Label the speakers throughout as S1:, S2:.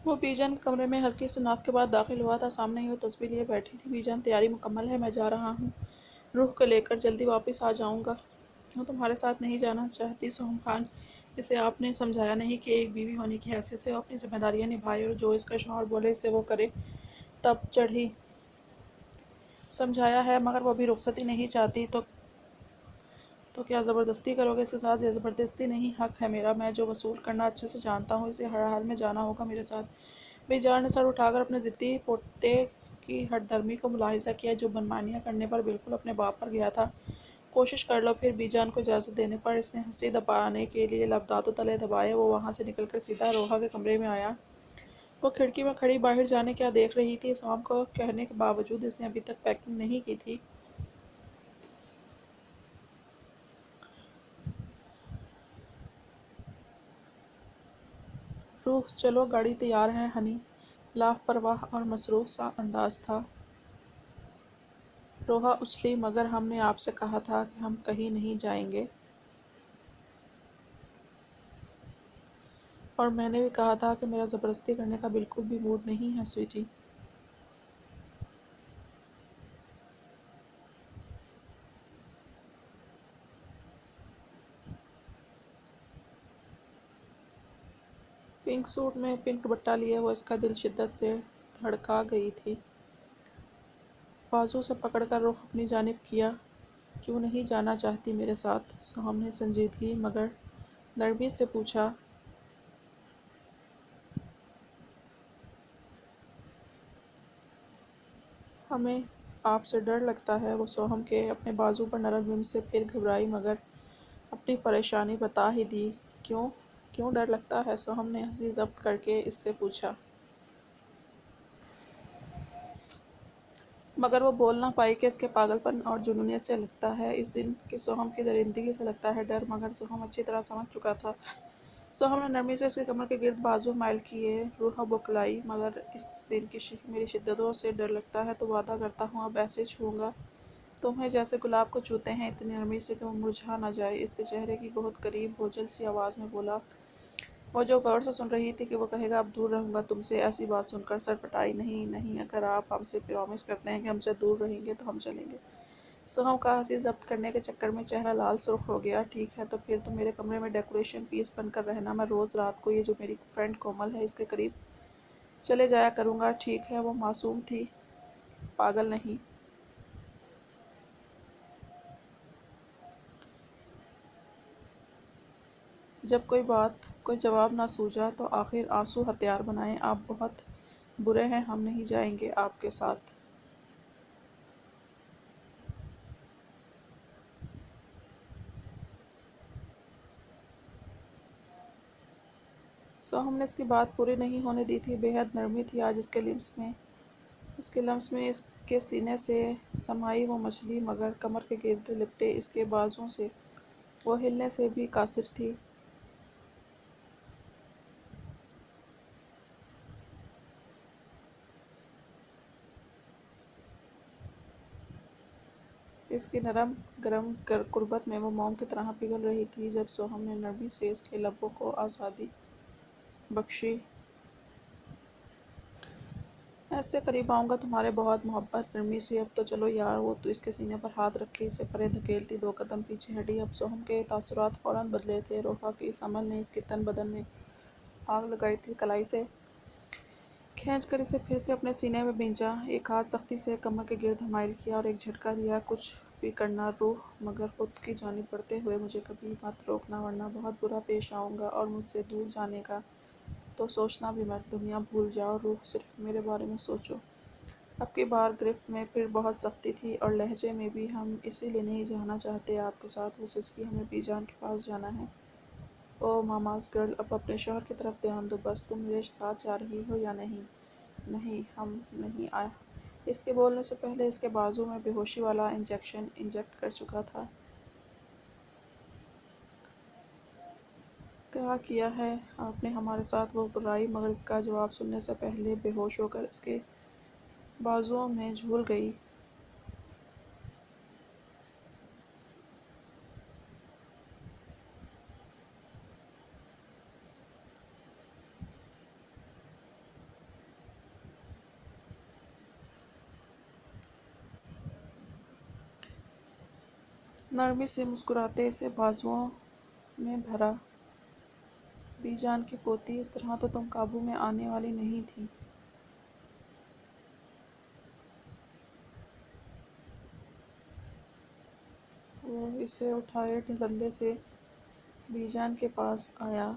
S1: وہ بی جان کے کمرے میں ہلکی سے ناک کے بعد داخل ہوا تھا۔ سامنے ہی وہ تصویر لیے بیٹھی تھی۔ بی جان تیاری مکمل ہے، میں جا رہا ہوں، روح کو لے کر جلدی واپس آ جاؤں گا۔ وہ تمہارے ساتھ نہیں جانا چاہتی سوہم خان، اسے آپ نے سمجھایا نہیں کہ ایک بیوی ہونے کی حیثیت سے وہ اپنی ذمہ داریاں نبھائے اور جو اس کا شوہر بولے اسے وہ کرے۔ تب چڑھی سمجھایا ہے، مگر وہ بھی رخصتی نہیں چاہتی تو کیا زبردستی کرو گے اس کے ساتھ؟ یہ زبردستی نہیں، حق ہے میرا، میں جو وصول کرنا اچھے سے جانتا ہوں، اسے ہر حال میں جانا ہوگا میرے ساتھ۔ بی جان نے سر اٹھا کر اپنے ضدی پوتے کی ہٹ دھرمی کو ملاحظہ کیا، جو منمانیاں کرنے پر بالکل اپنے باپ پر گیا تھا۔ کوشش کر لو پھر۔ بی جان کو اجازت دینے پر اس نے ہنسی دبانے کے لیے لب دانتوں تلے دبائے۔ وہ وہاں سے نکل کر سیدھا روحا کے کمرے میں آیا۔ وہ کھڑکی میں کھڑی باہر جانے کیا دیکھ رہی تھی؟ سوہم کو کہنے کے باوجود اس نے ابھی تک پیکنگ نہیں کی تھی۔ روح چلو، گاڑی تیار ہے ہنی۔ لاپرواہ اور مصروف سا انداز تھا۔ روحا اچھلی، مگر ہم نے آپ سے کہا تھا کہ ہم کہیں نہیں جائیں گے۔ اور میں نے بھی کہا تھا کہ میرا زبردستی کرنے کا بالکل بھی موڈ نہیں ہے سویٹی۔ پنک سوٹ میں پنک دوپٹہ لیے وہ اس کا دل شدت سے دھڑکا گئی تھی۔ بازو سے پکڑ کر رخ اپنی جانب کیا۔ کیوں نہیں جانا چاہتی میرے ساتھ؟ سوہم نے سنجیدگی مگر نرمی سے پوچھا۔ ہمیں آپ سے ڈر لگتا ہے۔ وہ سوہم کے اپنے بازو پر نرم لمس سے پھر گھبرائی مگر اپنی پریشانی بتا ہی دی۔ کیوں ڈر لگتا ہے؟ سوہم نے ہنسی ضبط کر کے اس سے پوچھا۔ مگر وہ بول نہ پائی کہ اس کے پاگل پن اور جنونیت سے لگتا ہے اس دن کہ سوہم کی درندگی سے لگتا ہے ڈر، مگر سوہم اچھی طرح سمجھ چکا تھا۔ سوہم نے نرمی سے اس کے کمر کے گرد بازو مائل کیے۔ روحا بوکھلائی، مگر اس دن کی میری شدتوں سے ڈر لگتا ہے تو وعدہ کرتا ہوں اب ایسے چھوؤں گا تمہیں جیسے گلاب کو چھوتے ہیں، اتنی نرمی سے کہ وہ مرجھا نہ جائے۔ اس کے چہرے کی بہت قریب بوجھل سی آواز میں بولا۔ وہ جو غور سے سن رہی تھی کہ وہ کہے گا اب دور رہوں گا تم سے، ایسی بات سن کر سر پٹائی۔ نہیں، اگر آپ ہم سے پرامیس کرتے ہیں کہ ہم سے دور رہیں گے تو ہم چلیں گے۔ سوہم کا ہنسی ضبط کرنے کے چکر میں چہرہ لال سرخ ہو گیا۔ ٹھیک ہے، تو پھر تم میرے کمرے میں ڈیکوریشن پیس بن کر رہنا، میں روز رات کو یہ جو میری فرینڈ کومل ہے اس کے قریب چلے جایا کروں گا، ٹھیک ہے؟ وہ معصوم تھی، پاگل نہیں۔ جب کوئی جواب نہ سوجا تو آخر آنسو ہتھیار بنائے۔ آپ بہت برے ہیں، ہم نہیں جائیں گے آپ کے ساتھ۔ سوہم نے اس کی بات پوری نہیں ہونے دی تھی۔ بے حد نرمی تھی آج اس کے لمس میں، اس کے سینے سے سمائی وہ مچھلی، مگر کمر کے گرد لپٹے اس کے بازوؤں سے وہ ہلنے سے بھی قاصر تھی۔ اس کی نرم گرم قربت میں وہ موم کی طرح پگھل رہی تھی۔ جب سوہم نے نرمی سے اس کے لبوں کو آزادی بخشی۔ ایسے قریب آؤں گا تمہارے، بہت محبت نرمی سے، اب تو چلو یار۔ وہ تو اس کے سینے پر ہاتھ رکھے اسے پرے دھکیلتی 2 قدم پیچھے ہٹی۔ اب سوہم کے تاثرات فوراً بدلے تھے۔ روحا کی اس عمل نے اس کے تن بدن میں آگ لگائی تھی۔ کلائی سے کھینچ کر اسے پھر سے اپنے سینے میں بھینچا، ایک ہاتھ سختی سے کمر کے گرد حائل کیا اور ایک جھٹکا دیا۔ کچھ بھی کرنا روح، مگر خود کی جانب بڑھتے ہوئے مجھے کبھی مت روکنا ورنہ بہت برا پیش آؤں گا، اور مجھ سے دور جانے کا تو سوچنا بھی مت۔ دنیا بھول جاؤ روح، صرف میرے بارے میں سوچو۔ اب کی بار گرفت میں پھر بہت سختی تھی اور لہجے میں بھی۔ ہم اسی لیے نہیں جانا چاہتے آپ کے ساتھ، وہ سسکی، ہمیں بی جان کے پاس جانا ہے۔ او ماماز گرل، اب اپنے شوہر کی طرف دھیان دو بس۔ تم میرے ساتھ جا رہی ہو یا نہیں؟ نہیں، ہم نہیں آئے۔ اس کے بولنے سے پہلے اس کے بازو میں بے ہوشی والا انجیکشن انجیکٹ کر چکا تھا۔ کیا ہے آپ نے ہمارے ساتھ؟ وہ گھبرائی مگر اس کا جواب سننے سے پہلے بے ہوش ہو کر اس کے بازوؤں میں جھول گئی۔ نرمی سے مسکراتے اسے بازوؤں میں بھرا۔ بی جان کی پوتی، اس طرح تو تم قابو میں آنے والی نہیں تھی۔ وہ اسے اٹھائے لمبے سے بی جان کے پاس آیا۔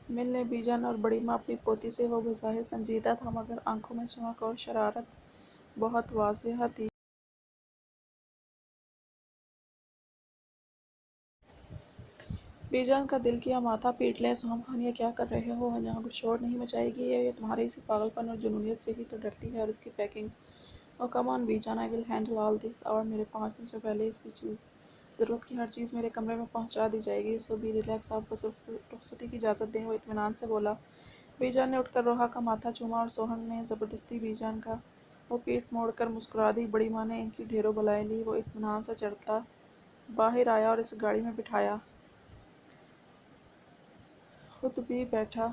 S1: ملنے بی جان اور بڑی ماں اپنی پوتی سے وہ بظاہر سنجیدہ تھا، مگر آنکھوں میں چمک اور شرارت بہت واضح تھی۔ بی جان کا دل کیا ماتھا پیٹ لیں۔ سوہم خان یہ کیا کر رہے ہو؟ یہاں کچھ شور نہیں مچائے گی؟ یہ تمہارے اسی پاگل پن اور جنونیت سے ہی تو ڈرتی ہے۔ اور اس کی پیکنگ؟ اوہ کم آن بی جان، I will handle all this, اور میرے پہنچنے سے پہلے اس کی ضرورت کی ہر چیز میرے کمرے میں پہنچا دی جائے گی۔ سو بی ریلیکس، آپ بس رخصتی کی اجازت دیں، وہ اطمینان سے بولا۔ بی جان نے اٹھ کر روحا کا ماتھا چوما اور سوہم نے زبردستی بی جان کا وہ پیٹھ موڑ کر مسکرا دی۔ بڑی ماں نے ان کی ڈھیروں بلائیں لی۔ وہ اطمینان سے چڑھتا باہر آیا اور اسے گاڑی میں بٹھایا۔ خود بھی بیٹھا۔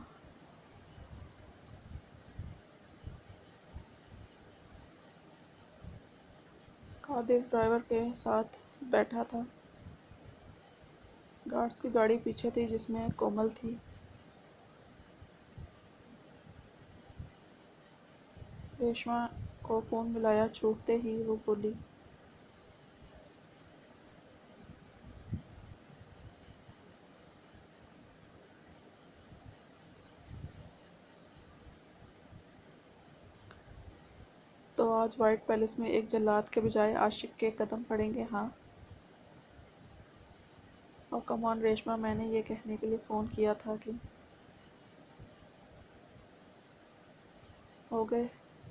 S1: قادر ڈرائیور کے ساتھ بیٹھا تھا۔ گارڈز کی گاڑی پیچھے تھی جس میں کومل تھی۔ ریشما کو فون ملایا۔ چھوٹتے ہی وہ بولی۔ تو آج وائٹ پیلس میں ایک جلاد کے بجائے عاشق کے قدم پڑیں گے، ہاں؟ اوہ کم آن ریشما، میں نے یہ کہنے کے لیے فون کیا تھا کہ ہو گئے،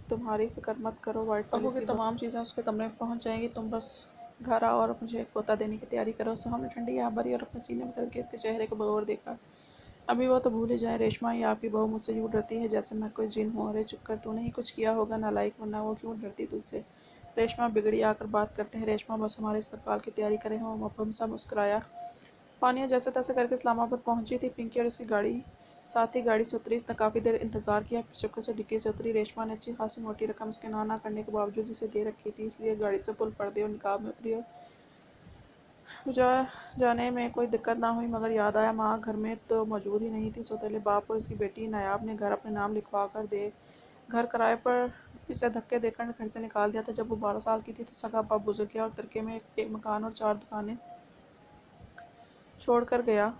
S1: تمہاری فکر مت کرو، وائٹ پیلس کی تمام چیزیں اس کے کمرے میں پہنچ جائیں گی، تم بس گھر آؤ اور مجھے ایک غوطہ دینے کی تیاری کرو۔ سوہم نے ٹھنڈی آہ بھری اور اپنے سینے میں ڈال کے اس کے چہرے کو بغور دیکھا۔ ابھی وہ تو بھول ہی جائیں ریشما، یہ آپ کی بہو مجھ سے یوں ڈرتی ہے جیسے میں کوئی جن ہوں۔ ارے چپ کر، تو نے ہی کچھ کیا ہوگا نالائق، ورنہ وہ کیوں ڈرتی تجھ سے؟ ریشما بگڑی، آ کر بات کرتے ہیں ریشما، بس ہمارے استقبال کی تیاری کریں۔ وہ مبہم سا مسکرایا۔ فانیہ جیسے تیسے کر کے اسلام آباد پہنچی تھی۔ پنکی اور اس کی گاڑی ساتھی گاڑی سے اتری۔ اس نے کافی دیر انتظار کیا، پھر چپکے سے ڈگی سے اتری۔ ریشما نے اچھی خاصی موٹی رقم اس کے نہ کرنے کے باوجود اسے دے رکھی تھی، اس لیے گاڑی سے پل پردے اور نقاب میں اتری اور جانے میں کوئی دقت نہ ہوئی، مگر یاد آیا ماں گھر میں تو موجود ہی نہیں تھی۔ سوتیلے باپ اور اس کی بیٹی نایاب نے گھر اپنے نام لکھوا کر گھر کرائے پر اسے دھکے دے کر گھر سے نکال دیا تھا۔ جب وہ 12 سال کی تھی تو سگا باپ گزر گیا اور ترکے میں ایک مکان اور 4 دکانیں چھوڑ کر گیا۔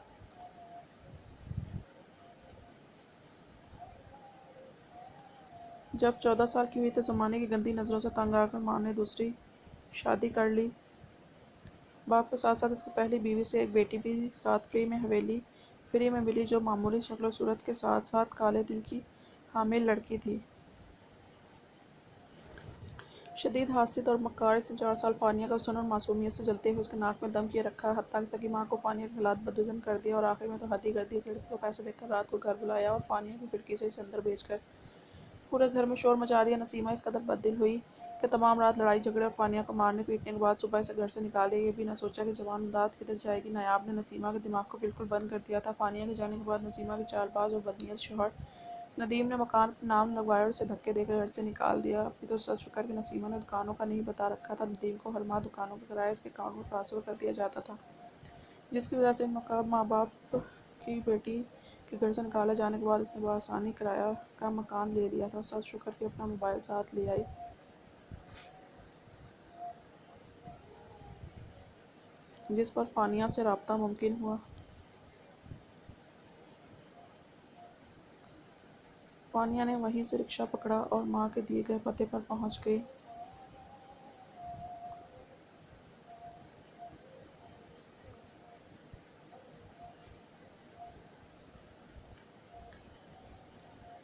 S1: جب 14 سال کی ہوئی تو زمانے کی گندی نظروں سے تنگ آ کر ماں نے دوسری شادی کر لی۔ باپ کے ساتھ ساتھ اس کی پہلی بیوی سے ایک بیٹی بھی ساتھ فری میں ملی، جو معمولی شکل و صورت کے ساتھ ساتھ کالے دل کی حامل لڑکی تھی۔ شدید حاسد اور مکار، اس نے 4 سال فانیہ کا حسن اور معصومیت سے جلتے ہوئے اس کے ناک میں دم کیے رکھا، حتیٰ کہ سگی ماں کو فانیہ کے حالات بدوزن کر دیے، اور آخر میں تو حد ہی کر دی۔ ایک لڑکی کو پیسے دے کر رات کو گھر بلایا اور فانیہ کی کھڑکی سے اسے اندر بھیج کر پورے گھر میں شور مچا دیا۔ نسیمہ اس قدر بددل ہوئی کہ تمام رات لڑائی جھگڑے اور فانیہ کو مارنے پیٹنے کے بعد صبح اسے گھر سے نکال دیا۔ یہ بھی نہ سوچا کہ جوان داد کدھر جائے گی۔ نایاب نے نسیمہ کے دماغ کو بالکل بند کر دیا تھا۔ فانیہ کے جانے کے بعد نسیمہ کے چال باز اور بدنیت شوہر ندیم نے مکان پر نام لگوایا اور اسے دھکے دے کر گھر سے نکال دیا۔ ابھی تو سر شکر کہ نسیمہ نے دکانوں کا نہیں بتا رکھا تھا۔ ندیم کو ہر ماہ دکانوں کا کرایہ اس کے اکاؤنٹ میں ٹرانسفر کر دیا جاتا تھا، جس کی وجہ سے ان مکار ماں باپ کی بیٹی کے گھر سے نکالے جانے کے بعد اس نے بآسانی کرایہ کا مکان لے لیا تھا۔ سر شکر کہ اپنا موبائل ساتھ لے آئی، جس پر فانیہ سے رابطہ ممکن ہوا۔ فانیہ نے وہیں سے رکشہ پکڑا اور ماں کے دیے گئے پتے پر پہنچ گئی۔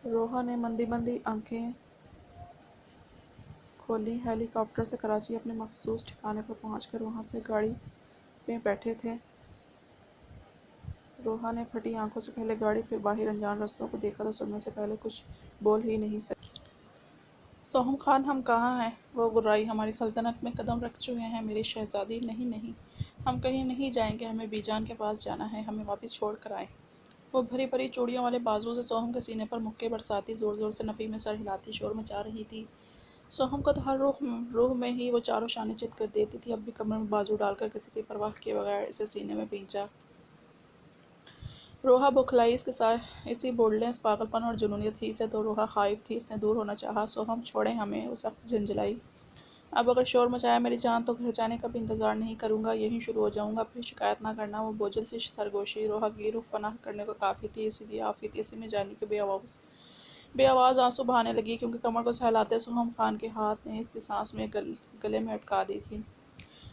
S1: روحا نے مندی مندی آنکھیں کھولیں۔ ہیلی کاپٹر سے کراچی اپنے مخصوص ٹھکانے پر پہنچ کر وہاں سے گاڑی میں بیٹھے تھے۔ روحا نے پھٹی آنکھوں سے پہلے گاڑی پھر باہر انجان رستوں کو دیکھا تو صدمے سے پہلے کچھ بول ہی نہیں سکی۔ سوہم خان، ہم کہاں ہیں؟ وہ گررائی۔ ہماری سلطنت میں قدم رکھ چکے ہیں میری شہزادی۔ نہیں نہیں، ہم کہیں نہیں جائیں گے، ہمیں بی جان کے پاس جانا ہے، ہمیں واپس چھوڑ کر آئے۔ وہ بھری بھری چوڑیوں والے بازو سے سوہم کے سینے پر مکے برساتی، زور زور سے نفی میں سر ہلاتی شور مچا رہی تھی۔ سوہم کو تو ہر روح میں ہی وہ چاروں شانے چت کر دیتی تھی۔ اب بھی کمر میں بازو ڈال کر کسی کی پرواہ کیے بغیر اسے سینے میں پینچا۔ روحا بوکھلائی اسی بولڈنس، پاگل پن اور جنونیت ہی سے تو روحا خائف تھی۔ اس نے دور ہونا چاہا۔ سوہم چھوڑیں ہمیں، وہ سخت جھنجھلائی۔ اب اگر شور مچایا میری جان تو گھر جانے کا بھی انتظار نہیں کروں گا، یہیں شروع ہو جاؤں گا، پھر شکایت نہ کرنا۔ وہ بوجھل سی سرگوشی روحا کی روح فنا کرنے کو کافی تھی، اسی لیے آفی تھی۔ اسی میں جانی کے بے آواز آنسو بہانے لگی، کیونکہ کمر کو سہلاتے سوہم خان کے ہاتھ نے اس کی سانس میں گلے میں اٹکا دی تھی۔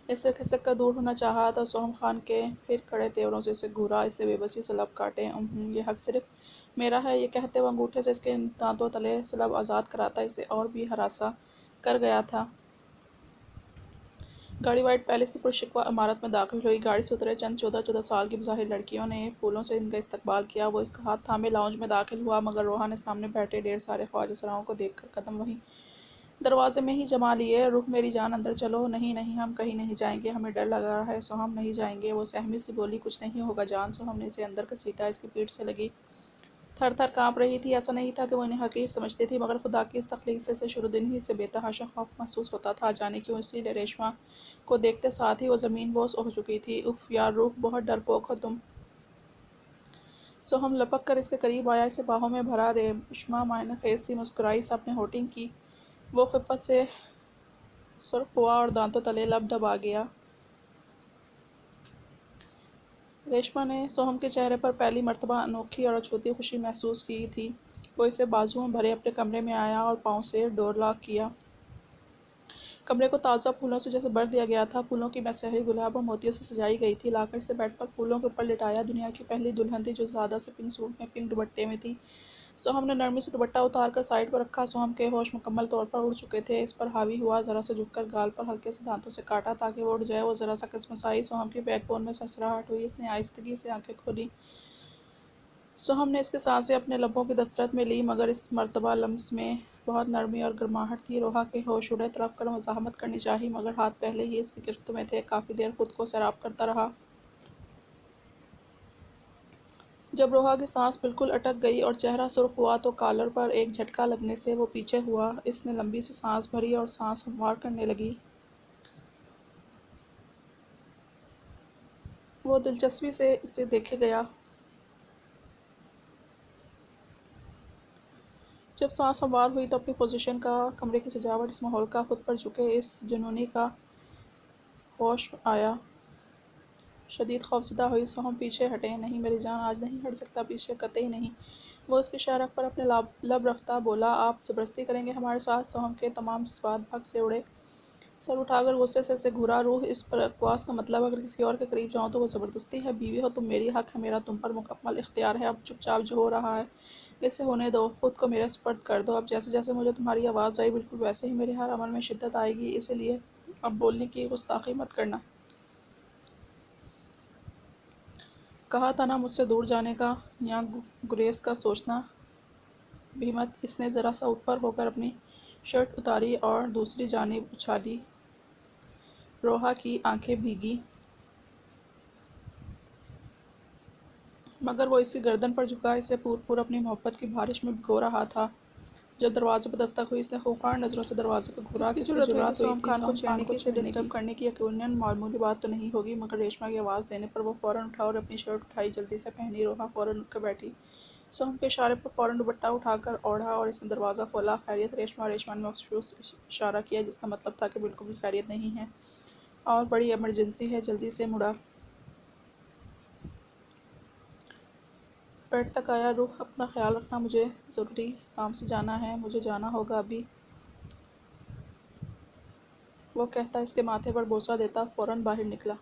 S1: اس سے کھسک کر دور ہونا چاہا تو سوہم خان کے پھر کھڑے تیوروں سے اسے گھورا، اس سے بے بسی سے لب کاٹے۔ یہ حق صرف میرا ہے، یہ کہتے وہ انگوٹھے سے اس کے دانتوں تلے سے لب آزاد کراتا۔ اسے اور بھی ہراساں کر گیا تھا۔ گاڑی وائٹ پیلس کی پرشکوہ عمارت میں داخل ہوئی۔ گاڑی سے اترے چند 14 سال کی بظاہر لڑکیوں نے پھولوں سے ان کا استقبال کیا۔ وہ اس کا ہاتھ تھامے لاؤنج میں داخل ہوا، مگر روحا نے سامنے بیٹھے ڈھیر سارے خواجہ سراؤں کو دیکھ کر قدم وہیں دروازے میں ہی جما لیے۔ روح میری جان اندر چلو۔ نہیں نہیں، ہم کہیں نہیں جائیں گے، ہمیں ڈر لگ رہا ہے سوہم، نہیں جائیں گے۔ وہ سہمی سی بولی، کچھ نہیں ہوگا جان۔ سوہم نے اسے اندر گھسیٹا، اس کی پیٹھ سے لگی تھر تھر کانپ رہی تھی۔ ایسا نہیں تھا کہ وہ انہیں حقیر سمجھتی تھی، مگر خدا کی اس تخلیق سے اسے شروع دن ہی سے بے تحاشا خوف محسوس ہوتا تھا۔ جانے کیوں، اسی لیے ریشما کو دیکھتے ساتھ ہی وہ زمین بوس ہو چکی تھی۔ اف یار روح، بہت ڈرپوک ہو تم۔ سوہم لپک کر اس کے قریب آیا، اسے باہوں میں بھرا۔ ریشما مائنہ خیز سی مسکرائی، سب نے ہوٹنگ کی۔ وہ خفت سے سرخ ہوا اور دانتوں تلے لب دبا گیا۔ ریشما نے سوہم کے چہرے پر پہلی مرتبہ انوکھی اور اچھوتی خوشی محسوس کی تھی۔ وہ اسے بازوؤں بھرے اپنے کمرے میں آیا اور پاؤں سے ڈور لاک کیا۔ کمرے کو تازہ پھولوں سے جیسے بھر دیا گیا تھا۔ پھولوں کی میز سحری گلاب اور موتیوں سے سجائی گئی تھی۔ لا کر اسے بیڈ پر پھولوں کے اوپر لٹایا۔ دنیا کی پہلی دلہن تھی جو سادہ سے پنک سوٹ میں پنک دوپٹے میں تھی۔ سوہم نے نرمی سے دوپٹہ اتار کر سائڈ پر رکھا۔ سوہم کے ہوش مکمل طور پر اڑ چکے تھے۔ اس پر حاوی ہوا، ذرا سا جھک کر گال پر ہلکے سے دانتوں سے کاٹا تاکہ وہ اڑ جائے۔ وہ ذرا سا کسمسائی، سوہم کی بیک بون میں سرسراہٹ ہوئی۔ اس نے آہستگی سے آنکھیں کھولیں۔ سوہم نے اس کی سانسیں اپنے لبوں کی دسترس میں لیں، مگر اس مرتبہ لمس میں بہت نرمی اور گرماہٹ تھی۔ روحا کے ہوش اڑے، تڑپ کر مزاحمت کرنی چاہی، مگر ہاتھ پہلے ہی اس کی گرفت میں تھے۔ کافی دیر خود کو سیراب کرتا رہا۔ جب روحا کی سانس بالکل اٹک گئی اور چہرہ سرخ ہوا تو کالر پر ایک جھٹکا لگنے سے وہ پیچھے ہوا۔ اس نے لمبی سی سانس بھری اور سانس ہموار کرنے لگی۔ وہ دلچسپی سے اسے دیکھے گیا۔ جب سانس ہموار ہوئی تو اپنی پوزیشن کا، کمرے کی سجاوٹ، اس ماحول کا، خود پر جھکے اس جنونی کا ہوش آیا۔ شدید خوفزدہ ہوئی۔ سوہم پیچھے ہٹیں۔ نہیں میری جان، آج نہیں ہٹ سکتا پیچھے، قطعی نہیں۔ وہ اس کی شہرک پر اپنے لب رکھتا بولا، آپ زبردستی کریں گے ہمارے ساتھ؟ سوہم کے تمام جذبات بھگ سے اڑے۔ سر اٹھا کر غصے سے اسے گھورا۔ روح، اس بکواس کا مطلب اگر کسی اور کے قریب جاؤں تو وہ زبردستی ہے؟ بیوی ہو تم میری، حق ہے میرا تم پر، مکمل اختیار ہے۔ اب چپ چاپ جو ہو رہا ہے اسے ہونے دو، خود کو میرے سپرد کر دو۔ اب جیسے جیسے مجھے تمہاری آواز آئی بالکل ویسے ہی میرے ہر عمل میں شدت آئے گی، اسی لیے اب بولنے کی گستاخی مت کرنا۔ کہا تھا نا مجھ سے دور جانے کا یا گریز کا سوچنا بھی مت۔ اس نے ذرا سا اوپر ہو کر اپنی شرٹ اتاری اور دوسری جانب اچھالی۔ روحا کی آنکھیں بھیگی، مگر وہ اس کی گردن پر جھکا، اسے پور اپنی محبت کی بارش میں بھگو رہا تھا۔ جب دروازے پر دستک ہوئی، اس نے خوفناک نظروں سے دروازے کو گھورا۔ کس کی جرأت ہوئی تھی سوہم خان کو چھیڑنے کی، اسے ڈسٹرب کرنے کی؟ یقیناً معمولی بات تو نہیں ہوگی، مگر ریشما کی آواز دینے پر وہ فوراً اٹھا اور اپنی شرٹ اٹھائی، جلدی سے پہنی۔ روحا فوراً اٹھ کر بیٹھی۔ سوہم کے اشارے پر فوراً دوپٹہ اٹھا کر اوڑھا اور اس نے دروازہ کھولا۔ خیریت ریشما؟ ریشما نے مخصوص اشارہ کیا، جس کا مطلب تھا کہ بالکل بھی خیریت نہیں ہے اور بڑی ایمرجنسی ہے۔ جلدی سے مڑا۔ بیڈ تک آیا۔ روح، اپنا خیال رکھنا، مجھے ضروری کام سے جانا ہے، مجھے جانا ہوگا ابھی، وہ کہتا اس کے ماتھے پر بوسہ دیتا فوراً باہر نکلا۔